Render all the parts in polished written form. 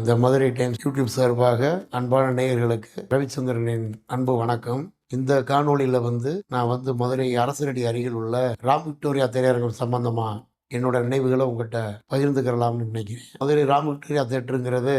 இந்த Madurai times YouTube சார்பாக அன்பான நேயர்களுக்கு ரவிச்சந்திரனின் அன்பு வணக்கம். இந்த காணொளியில நான் மதுரை அரசரடி அருகில் உள்ள ராம் விக்டோரியா திரையரங்கம் சம்பந்தமா என்னோட நினைவுகளை உங்ககிட்ட பகிர்ந்துக்கிறலாம்னு நினைக்கிறேன். மதுரை ராம் விக்டோரியா தேட்டருங்கிறது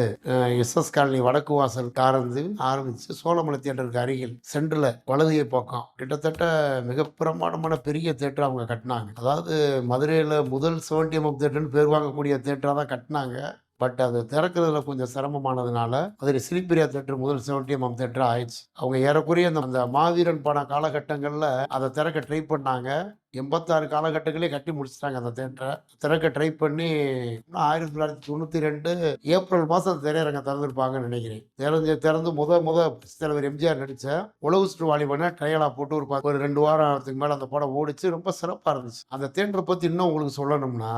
எஸ்எஸ் காலனி வடக்கு வாசல் காரந்து ஆரம்பிச்சு சோழமலை தியேட்டருக்கு அருகில் சென்ட்ரல வலதுகை பக்கம் கிட்டத்தட்ட மிக பிரமாண்டமான பெரிய தேட்டர் அவங்க கட்டினாங்க. அதாவது மதுரையில் முதல் 70mm தேட்டர்னு பேர் வாங்கக்கூடிய தேட்டராக தான் கட்டினாங்க. பட் அது திறக்கிறதுல கொஞ்சம் சிரமமானதுனால அதில் சிலிப்பிரியா தேட்டர் முதல் 70mm தேட்டர் ஆயிடுச்சு. அவங்க ஏறக்குறைய அந்த மாவீரன் பட காலகட்டங்களில் அதை திறக்க ட்ரை பண்ணாங்க. 86 காலகட்டங்களே கட்டி முடிச்சிட்டாங்க. அந்த தேட்டரை திறக்க ட்ரை பண்ணி 1992 ஏப்ரல் மாதம் திரையரங்கம் திறந்துருப்பாங்கன்னு நினைக்கிறேன். திறந்து முத தலைவர் எம்ஜிஆர் நடித்த உழவு சுற்று வாலிபனை ட்ரையலாக போட்டு ஒரு 2 வாரத்துக்கு மேலே அந்த படம் ஓடிச்சு. ரொம்ப சிறப்பாக இருந்துச்சு. அந்த தேட்டரை பற்றி இன்னும் உங்களுக்கு சொல்லணும்னா,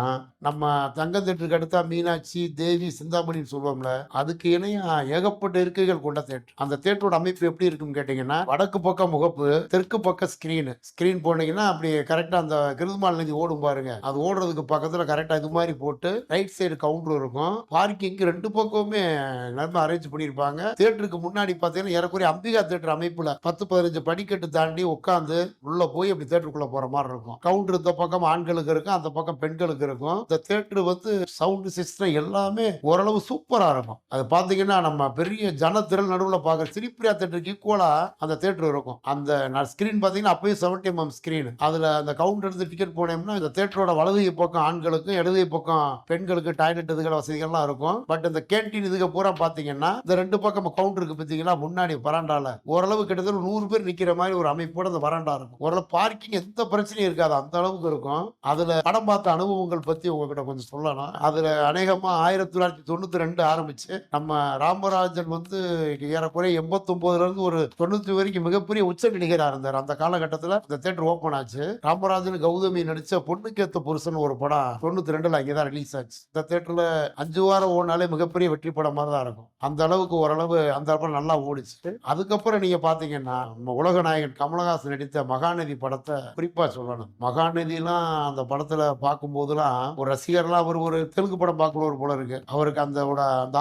நம்ம தங்க தேட்டருக்கு அடுத்தா மீனாட்சி, தேவி, சிந்தாமணின்னு சொல்லுவோம்ல, அதுக்கு இணையா ஏகப்பட்ட இருக்கைகள் கொண்ட தேட்டர். அந்த தேட்டரோட அமைப்பு எப்படி இருக்குன்னு கேட்டீங்கன்னா, வடக்கு பக்கம் முகப்பு, தெற்கு பக்கம் ஸ்கிரீன் போனீங்கன்னா அப்படி கரெக்டா அந்த கிருதுமால் நதி ஓடும் பாருங்க, அது ஓடுறதுக்கு பக்கத்துல கரெக்டா இது மாதிரி போட்டு ரைட் சைடு கவுண்டர் இருக்கும். பார்க்கிங் 2 பக்கமுமே நல்லா அரேஞ்ச் பண்ணிருப்பாங்க. தியேட்டருக்கு முன்னாடி பாத்தீங்கன்னா ஏறக்குறைய அம்பிகா தியேட்டர் அமைப்புல 10-15 படிக்கட்டு தாண்டி உட்காந்து உள்ள போய் அப்படி தியேட்டருக்குள்ள போற மாதிரி இருக்கும். கவுண்டர் இந்த பக்கம் ஆண்களுக்கு இருக்கும், அந்த பக்கம் பெண்களுக்கு இருக்கும். இந்த தியேட்டர் சவுண்ட் சிஸ்டம் எல்லாமே ஓரளவு சூப்பரா இருக்கும். அது பாத்தீங்கன்னா நம்ம பெரிய ஜனத்திரள் நடுவுல பாக்குற சிலிப்பிரியா தியேட்டருக்கு ஈக்குவலா அந்த தியேட்டர் இருக்கும். அந்த ஸ்கிரீன் பாத்தீங்கன்னா அப்பயும் 70mm ஸ்கிரீன். அதுல அந்த கவுண்டர் இருந்து டிக்கெட் போனோம்னா இந்த தியேட்டரோட வலது பக்கம் ஆண்களுக்கும் இடது பக்கம் பெண்களுக்கு டாய்லெட் இதுகள் வசதிகள்லாம் இருக்கும். பட் இந்த கேன்டீன் இதுக்கு பூரா பாத்தீங்கன்னா இந்த 2 பக்கம் கவுண்டருக்கு பாத்தீங்கன்னா முன்னாடி வராண்டால ஓரளவு கிட்டத்தட்ட 100 பேர் நிக்கிற மாதிரி ஒரு அமைப்போட அந்த வராண்டா இருக்கும். ஓரளவு பார்க்கிங் எந்த பிரச்சனையும் இருக்காது, அந்த அளவுக்கு இருக்கும். அதுல படம் பார்த்த அனுபவங்கள் பத்தி உங்ககிட்ட கொஞ்சம் சொல்லலாம். அதுல அநேகமா 1992 ஆரம்பிச்சு நம்ம ராமராஜன் ஏறக்குறைய 89ல இருந்து ஒரு 90 வரைக்கும் மிகப்பெரிய உச்ச நடிகராக இருந்தார். அந்த காலகட்டத்தில் இந்த தியேட்டர் ஓபன் ஆச்சு. ராமராஜன் கௌதமி நடிச்ச பொண்ணுக்கேத்த புருஷன் ஒரு படம் 92ல அங்கேதான் ரிலீஸ் ஆச்சு. இந்த தியேட்டர்ல 5 வாரம் ஓடினாலே மிகப்பெரிய வெற்றி படம் மாதிரி தான் இருக்கும். அந்த அளவுக்கு ஓரளவு அந்த படம் நல்லா ஓடிச்சு. அதுக்கப்புறம் நீங்க பாத்தீங்கன்னா உலக நாயகன் கமலஹாசன் நடித்த மகாநதி படத்தை குறிப்பா சொல்லணும். மகாநதிலாம் அந்த படத்துல பார்க்கும் போதுலாம் ஒரு ரசிகர்லாம் அவர் ஒரு தெலுங்கு படம் பார்க்கணும் போல இருக்கு. அவருக்கு அந்த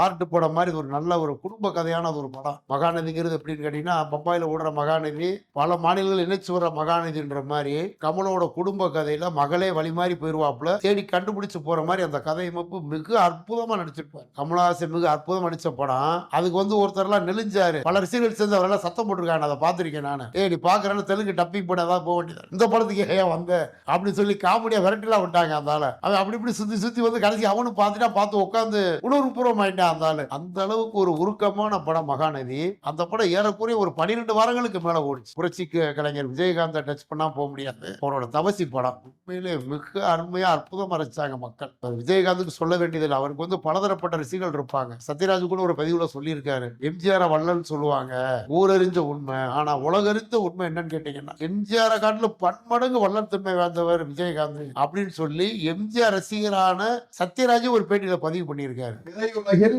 ஆர்ட் படம் மாதிரி ஒரு நல்ல ஒரு குடும்ப கதையான ஒரு படம். மகாநதிங்கிறது எப்படின்னு கேட்டீங்கன்னா, பம்பாயில ஓடுற மகாநதி பல மாநிலங்கள் இணைச்சு வர மகாநதின்ற மாதிரி கமலோட குடும்ப கதையில மகளே வழி மாதிரி போயிருவாப்புல தேடி கண்டுபிடிச்சு போற மாதிரி அந்த கதை அமைப்பு மிக அற்புதமா நடிச்சிருப்பாரு. கமலஹாசன் மிக அற்புதமா நடிச்ச படம். அதுக்கு ஒருத்தர்லாம் நெளிஞ்சாரு, பல ரசிகர்கள் சேர்ந்து அவரெல்லாம் சத்தம் போட்டிருக்காங்க. அதை பார்த்திருக்கேன் நானு. நீ பாக்குறேன்னு தெலுங்கு டப்பிங் பண்ண ஏதாவது போக வேண்டியது, இந்த படத்துக்கு ஏன் வந்த அப்படின்னு சொல்லி காமெடியா விரட்டிலாம் விட்டாங்க. அந்த ஆளு அவன் அப்படி இப்படி சுத்தி கடைசி அவனும் பார்த்து உட்காந்து உணர்வுபூர்வம் ஆயிட்டான். அந்த ஆளு அந்த அளவுக்கு ஒரு உருக்கமான படம் மகாநதி. அந்த படம் ஏறக்குறைய ஒரு 12 வாரங்களுக்கு மேல ஓடிச்சு. புரட்சி கலைஞர் விஜயகாந்த் டச் பண்ணா போக முடியாது. அவரோட தவசி படம் உண்மையிலே மிக அருமையா அற்புதமா ரசிச்சாங்க மக்கள். விஜயகாந்துக்கு சொல்ல வேண்டியதில்லை, அவருக்கு பலதரப்பட்ட ரசிகர்கள் இருப்பாங்க. சத்யராஜ் கூட ஒரு பதிவுல சொல்லியிருக்காரு, எம்ஜிஆர் வள்ளல்னு சொல்லுவாங்க, ஊரறிஞ்ச உண்மை. ஆனா உலகறிந்த உண்மை என்னன்னு கேட்டீங்கன்னா, எம்ஜிஆர் காட்டில பன்மடங்கு வள்ளல் தன்மை வாழ்ந்தவர் விஜயகாந்த் அப்படின்னு சொல்லி எம்ஜிஆர் ரசிகரான சத்யராஜ் ஒரு பேட்டியில பதிவு பண்ணியிருக்காரு. திரையுலகில்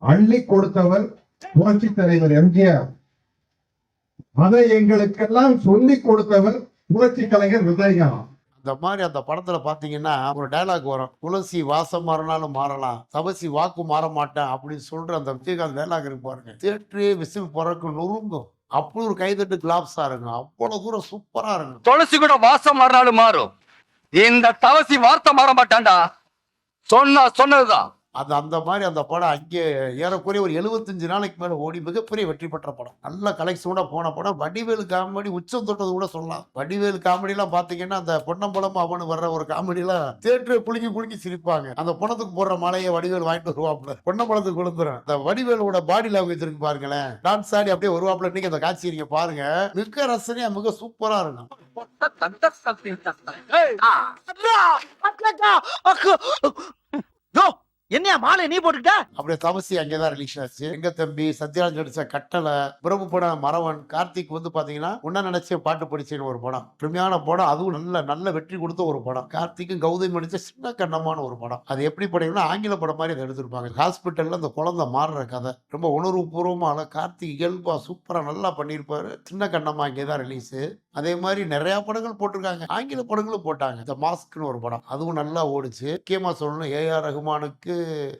அள்ளி கொடுத்தவர் புரட்சி தலைவர் எம்ஜிஆர். அதை எங்களுக்கெல்லாம் சொல்லிக் கொடுத்தவர் புரட்சி கலைஞர் விஜயகாந்த். இந்த மாதிரி அந்த படத்துல பாத்தீங்கன்னா ஒரு டயலாக் வரும், துளசி வாசம் மாறினாலும் மாறலாம், தவசி வாக்கு மாற மாட்டேன் அப்படின்னு சொல்ற அந்த விஜயகாந்த் டயலாக் இருக்கு பாருங்க. தியேட்டரே விசில் பிறக்கு நொறுங்கும். அப்படி ஒரு கைதட்டு கிளாப்ஸா இருக்கும். அவ்வளவு தூரம் சூப்பரா இருக்கும். துளசி கூட வாசம் மாறினாலும் மாறும், இந்த தவசி வார்த்தை மாற மாட்டான்டா. சொன்னதுதான். அந்த மாதிரி அந்த படம் அங்கே ஏறக்குறைய ஒரு 75 நாளைக்கு மேல ஓடி மிகப்பெரிய வெற்றி பெற்ற படம். நல்ல கலெக்ஷனோட போன படம். வடிவேலு காமெடி உச்சம் தொட்டது கூட சொல்லலாம். வடிவேலு காமெடி எல்லாம் பாத்தீங்கன்னா அந்த பொன்னம்பலம் அவனு வர்ற ஒரு காமெடி எல்லாம் தியேட்டரை குலுக்கி சிரிப்பாங்க. அந்த பணத்துக்கு போடுற மலையை வடிவேல் வாங்கிட்டு வருவாப்புல, பொன்னம்பலத்துக்கு விழுந்துரும். அந்த வடிவேலோட பாடி லாங்குவேஜ் இருக்கு பாருங்களேன், டான்ஸ் ஆடி அப்படியே வருவாப்புல. இன்னைக்கு அந்த காட்சி நீங்க பாருங்க, மிக ரசனையா மிக சூப்பரா இருக்கும். என்னையா மாலை நீ போட்டுக்கிட்ட? அப்படியே தவசி அங்கேதான் ரிலீஸ் ஆச்சு. எங்க தம்பி சத்யராஜ் நடிச்ச கட்டளை, பிரபு படம் மரவன், கார்த்திக் பாத்தீங்கன்னா உன்ன நினைச்ச பாட்டு படிச்சேன்னு ஒரு படம், அருமையான படம். அதுவும் நல்ல வெற்றி கொடுத்த ஒரு படம். கார்த்திக்கும் கௌதமி நடிச்ச சின்ன கண்ணமான ஒரு படம். அது எப்படி படம்னா ஆங்கில படம் மாதிரி அதை எடுத்திருப்பாங்க. ஹாஸ்பிட்டல்ல அந்த குழந்தை மாறுற கதை ரொம்ப உணர்வு பூர்வமான. கார்த்திக் இயல்பா சூப்பரா நல்லா பண்ணியிருப்பாரு. சின்ன கண்ணம்மா இங்கேதான் ரிலீஸ். அதே மாதிரி நிறைய படங்கள் போட்டிருக்காங்க, ஆங்கில படங்களும் போட்டாங்க. இந்த மாஸ்க்னு ஒரு படம், அதுவும் நல்லா ஓடுச்சு. முக்கியமா சொல்லணும், ஏஆர் ரகுமானுக்கு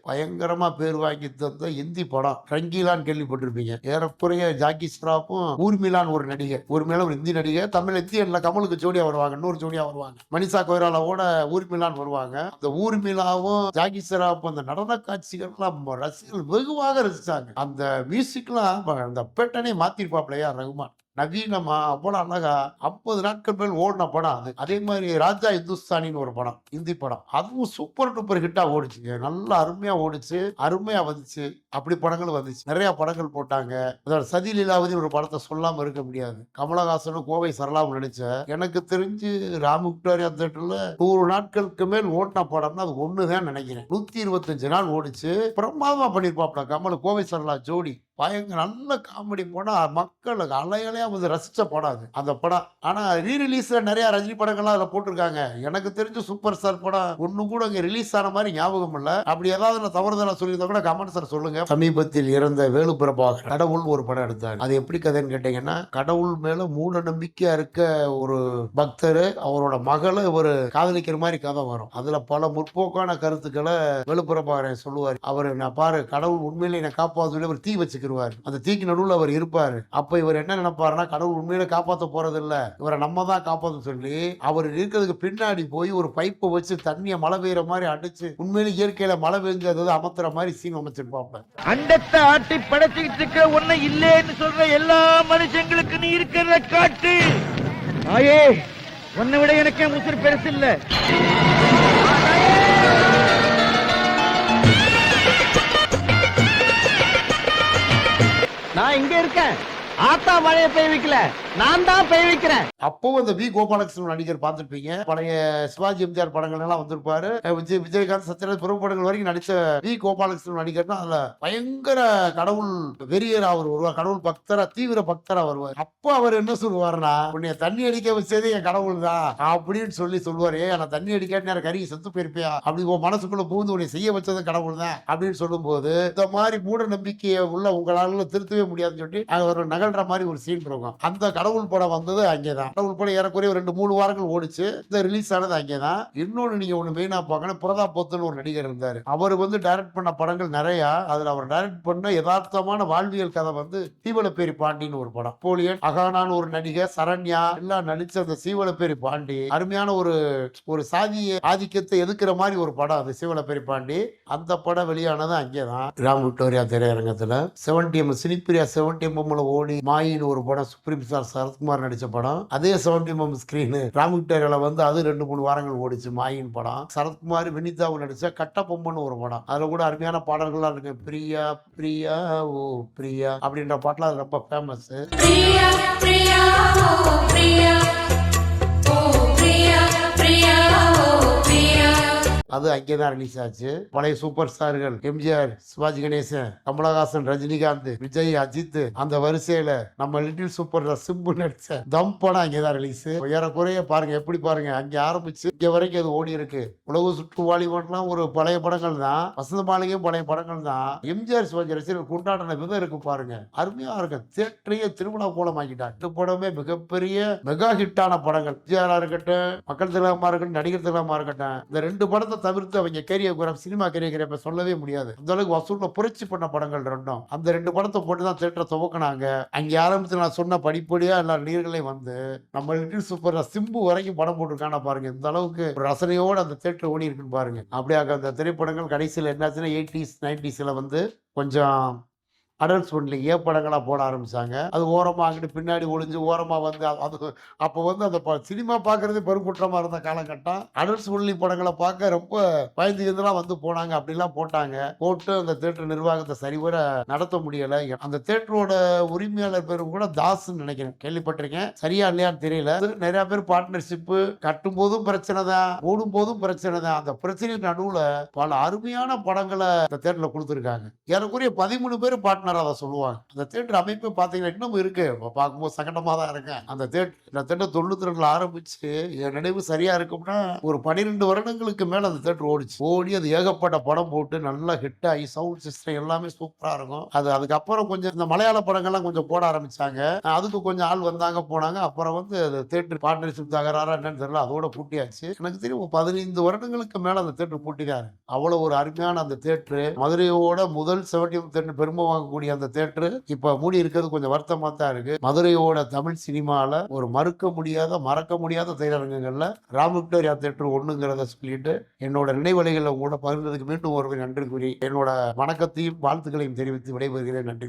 பயங்கரமா பேர் வாங்கி தந்த இந்தி படம் ரங்கீலான்னு கேள்விப்பட்டிருப்பீங்க. ஏறக்குறைய ஜாக்கி ஸ்ராஃபும் ஊர்மிளான்னு ஒரு நடிகர், ஊர்மிளா ஒரு இந்தி நடிகர், தமிழ் இந்தியன்ல கமலுக்கு ஜோடியா வருவாங்க, இன்னொரு ஜோடியா வருவாங்க, மனிஷா கொய்ராலாவோட ஊர்மிளான்னு வருவாங்க. அந்த ஊர்மிளாவும் ஜாக்கி ஸ்ராஃப் அந்த நடன காட்சிகள்லாம் ரசிகர்கள் வெகுவாக ரசிச்சாங்க. அந்த மியூசிக்லாம் அந்த பேட்டனே மாத்திருப்பாப்ல ஏஆர் ரகுமான். நவீனமா அவ்வளவு அழகா 50 நாட்கள் மேல் ஓடின படம் அது. அதே மாதிரி ராஜா இந்துஸ்தானின்னு ஒரு படம், இந்தி படம், அதுவும் சூப்பர் டூப்பர் ஹிட்டா ஓடிச்சுங்க. நல்லா அருமையா ஓடிச்சு, அருமையா வந்துச்சு. அப்படி படங்கள் வந்துச்சு, நிறைய படங்கள் போட்டாங்க. அதோட சதி லீலாவதி ஒரு படத்தை சொல்லாம இருக்க முடியாது. கமலஹாசனும் கோவை சரளாவும் நடிச்ச, எனக்கு தெரிஞ்சு ராம் விக்டோரியா தியேட்டர்ல 100 நாட்களுக்கு மேல் ஓட்டின படம்னா அது ஒண்ணுதான் நினைக்கிறேன். 125 நாள் ஓடிச்சு. பிரமாதமா பண்ணிருப்பாப்ல கமல் கோவை சரளா ஜோடி. பயங்கர நல்ல காமெடி படம், மக்களுக்கு அலையலையா வந்து ரசிச்ச படம் அது அந்த படம். ஆனா ரீரிலீஸ்ல நிறைய ரஜினி படங்கள்லாம் அதுல போட்டிருக்காங்க. எனக்கு தெரிஞ்சு சூப்பர் ஸ்டார் படம் ஒண்ணு கூட அங்க ரிலீஸ் ஆன மாதிரி ஞாபகம் இல்ல. அப்படி ஏதாவது நான் தவறுதலா சொல்லியிருந்தா கூட கமெண்ட் சார் சொல்லுங்க. சமீபத்தில் இறந்த வேலு பிரபாகர் கடவுள் ஒரு படம் எடுத்தார். அது எப்படி கதைன்னு கேட்டீங்கன்னா, கடவுள் மேல மூட நம்பிக்கையா இருக்க ஒரு பக்தர் அவரோட மகளை ஒரு காதலிக்கிற மாதிரி கதை வரும். அதுல பல முற்போக்கான கருத்துக்களை வேலு பிரபாகரன் சொல்லுவார். அவர் நான் பாரு, கடவுள் உண்மையிலே என்னை காப்பாற்ற ஒரு தீ வச்சு அந்த தீக்கு நடுவில் அவர் இருப்பாரு. அப்ப இவர் என்ன நினைப்பாருன்னா, கடவுள் உண்மையில காப்பாற்ற போறது இல்ல, இவரை நம்ம தான் காப்பாற்ற சொல்லி அவர் இருக்கிறதுக்கு பின்னாடி போய் ஒரு பைப்பை வச்சு தண்ணியை மழை பெய்யற மாதிரி அடிச்சு உண்மையில இயற்கையில மழை பெஞ்சது அமர்த்துற மாதிரி சீன் அமைச்சிருப்பாங்க. அண்டத்தை ஆட்டி படைச்சுக்கிட்டு இருக்க ஒண்ணு இல்லேன்னு சொல்ற எல்லா மனுஷங்களுக்கு நீ இருக்கிறத காட்டு. ஆயே, உன்னை விட எனக்கே முசிறு பெருசு இல்ல. நான் இங்க இருக்கேன், ஆத்தா மழையை பெய்ய வைக்கல, நான் தான் பெய்ய வைக்கிறேன். அப்போ அந்த வி கோபாலகிருஷ்ணன் நடிகர் பார்த்திருப்பீங்க, பழைய சிவாஜி எம்ஜிஆர் படங்கள் எல்லாம் வந்திருப்பாரு. விஜயகாந்த் சத்யராஜ் பிரபு படங்கள் வரைக்கும் நடிச்ச வி கோபாலகிருஷ்ணன் நடிகர் தான் அதுல பயங்கர கடவுள் வெறியரா அவர் வருவார், கடவுள் பக்தரா, தீவிர பக்தரா வருவார். அப்போ அவர் என்ன சொல்லுவாருன்னா, உன்னைய தண்ணி அடிக்க வச்சதே என் கடவுள் தான் அப்படின்னு சொல்லுவாரு. நான் தண்ணி அடிக்காட்டி நேரம் கறி செத்து போயிருப்பியா, அப்படி உன் மனசுக்குள்ள புகுந்து உன்னை செய்ய வச்சது கடவுள் தான் அப்படின்னு சொல்லும் போது, இந்த மாதிரி மூட நம்பிக்கையை உள்ள உங்களால திருத்தவே முடியாதுன்னு சொல்லி அவர் நகல்ற மாதிரி ஒரு சீன் இருக்கும். அந்த கடவுள் படம் வந்தது அங்கேதான். கடவுள் படம் ஏறக்குறைய 2-3 வாரங்கள் ஓடிச்சு. இந்த ரிலீஸ் ஆனது அங்கேதான். இன்னொன்னு நீங்க ஒண்ணு மெயினா பார்க்கணும், பிரதாப் போத்தன் ஒரு நடிகர் இருந்தாரு. அவர் வந்து டைரக்ட் பண்ண படங்கள் நிறைய. அதுல அவர் டைரக்ட் பண்ண யதார்த்தமான வாழ்வியல் கதை வந்து சீவலப்பேரி பாண்டின்னு ஒரு படம், போலியன், அகானான்னு ஒரு நடிகர், சரண்யா எல்லாம் நடிச்ச அந்த சீவலப்பேரி பாண்டி அருமையான ஒரு சாதிய ஆதிக்கத்தை எதுக்குற மாதிரி ஒரு படம் அது சீவலப்பேரி பாண்டி. அந்த படம் வெளியானது அங்கேதான், Ram Victoria திரையரங்கத்துல. 70mm Cinepriya 70mm ஓடி மாயின்னு ஒரு படம், சுப்ரீம் ஸ்டார் சரத்குமார் நடிச்ச படம். அதே 70mm ஸ்கிரீன் ராம் விக்டோரியால வந்து அது 2-3 வாரங்கள் ஓடிச்சு மாயின் படம். சரத்குமார் வினிதாவும் நடிச்ச கட்டபொம்மன் ஒரு படம், அதுல கூட அருமையான பாடல்கள்லாம் இருக்கு. பிரியா பிரியா ஓ பிரியா அப்படின்ற பாட்டுல அது ரொம்ப ஃபேமஸ். பிரியா பிரியா ஓ பிரியா ஓ பிரியா பிரியா ஓ பிரியா அது அங்கேதான் ரிலீஸ் ஆச்சு. பழைய சூப்பர் ஸ்டார்கள் எம்ஜிஆர், சிவாஜி கணேசன், கமலஹாசன், ரஜினிகாந்த், விஜய், அஜித், அந்த வரிசையில நம்ம லிட்டில் சூப்பர் சிம்பு நடிச்ச தம் படம் அங்கேதான் ரிலீஸ். ஏறக்குறைய பாருங்க, எப்படி பாருங்க, அங்கே ஆரம்பிச்சு இங்க வரைக்கும் அது ஓடி இருக்கு. உலக சுற்று வாலிபன்லாம் ஒரு பழைய படங்கள் தான், வசந்த மாளிகையும் பழைய படங்கள் தான். எம்ஜிஆர் சிவாஜி ரசிகர்கள் கொண்டாடின விதம் இருக்கு பாருங்க, அருமையா இருக்கு. தியேட்டரையே திருவிழா கோலமாக்கிட்டாங்க. இந்த படமே மிகப்பெரிய மெகா ஹிட்டான படங்கள். எம்ஜிஆரா இருக்கட்டும், மக்கள் திலகமா இருக்கட்டும், நடிகர் திலகமா இருக்கட்டும், இந்த 2 படத்தை தவிர்த்து அவங்க கேரியர் சினிமா கேரியர் சொல்லவே முடியாது. அந்த அளவுக்கு வசூல்ல புரட்சி பண்ண படங்கள் ரெண்டும். அந்த 2 படத்தை போட்டு தான் தியேட்டரை துவக்கினாங்க. அங்கே ஆரம்பிச்சு நான் சொன்ன படிப்படியா எல்லா நடிகர்களையும் வந்து நம்ம லிட்டில் சூப்பர் சிம்பு வரைக்கும் படம் போட்டிருக்கான பாருங்க. இந்த அளவுக்கு ஒரு ரசனையோடு அந்த தியேட்டர் ஓடி இருக்குன்னு பாருங்க. அப்படியே அந்த திரைப்படங்கள் கடைசியில் என்னாச்சுன்னா 80s 90sல வந்து கொஞ்சம் அடல்ட்ஸ் ஒன்லி படங்களா போட ஆரம்பிச்சாங்க. அது ஓரமா அங்கிட்டு பின்னாடி ஒளிஞ்சு ஓரமா வந்து அது அப்போ வந்து அந்த சினிமா பார்க்கறது பெருங்குற்றமா இருந்த காலகட்டம். அடல்ட்ஸ் ஒன்லி படங்களை பார்க்க ரொம்ப பயந்து இதெல்லாம் வந்து போனாங்க, அப்படிலாம் போட்டாங்க. போட்டு அந்த தியேட்டர் நிர்வாகத்தை சரிவர நடத்த முடியல. அந்த தியேட்டரோட உரிமையாளர் பேரும் கூட தாஸ்ன்னு நினைக்கிறேன், கேள்விப்பட்டிருக்கேன். சரியா இல்லையான்னு தெரியல. நிறைய பேர் பார்ட்னர்ஷிப் கட்டும் போதும் பிரச்சனை தான், ஓடும் போதும் பிரச்சனை தான். அந்த பிரச்சனைக்கு நடுவுல பல அருமையான படங்களை அந்த தியேட்டர்ல கொடுத்துருக்காங்க. ஏறக்குறைய 13 பேர் பார்ட்னர் எல்லாரும் அதை சொல்லுவாங்க. அந்த தேட்டர் அமைப்பு பார்த்தீங்கன்னா இன்னமும் இருக்கு. இப்போ பார்க்கும்போது சங்கடமாக தான் இருக்கேன். அந்த தேட்டர் 92 ஆரம்பிச்சு என் நினைவு சரியா இருக்கும்னா ஒரு 12 வருடங்களுக்கு மேல அந்த தேட்டர் ஓடி அது ஏகப்பட்ட படம் போட்டு நல்லா ஹிட் ஆகி சவுண்ட் சிஸ்டம் எல்லாமே சூப்பரா இருக்கும். அதுக்கப்புறம் கொஞ்சம் இந்த மலையாள படங்கள்லாம் கொஞ்சம் போட ஆரம்பிச்சாங்க. அதுக்கு கொஞ்சம் ஆள் வந்தாங்க போனாங்க. அப்புறம் வந்து அது தேட்டர் பார்ட்னர்ஷிப் தகராறா என்னன்னு தெரியல, அதோட பூட்டியாச்சு. எனக்கு தெரியும் 15 வருடங்களுக்கு மேல அந்த தேட்டர் பூட்டிக்காரு. அவ்வளவு ஒரு அருமையான அந்த தேட்டரு, மதுரையோட முதல் 70 தேட்டர் பெருமை வாங்கக்கூடிய அந்த தேட்டரு இப்ப மூடி இருக்கிறது கொஞ்சம் வருத்தமா தான் இருக்கு. மதுரையோட தமிழ் சினிமால ஒரு மறக்க முடியாத திரையரங்குகள்ல ராம் விக்டோரியா தேட்டர் ஒண்ணுங்கிறத சொல்லிட்டு என்னோட நினைவலைகளை கூட பகிர்ந்ததுக்கு மீண்டும் ஒரு நன்றி கூறி என்னோட வணக்கத்தையும் வாழ்த்துக்களையும் தெரிவித்து விடைபெறுகிறேன். நன்றி.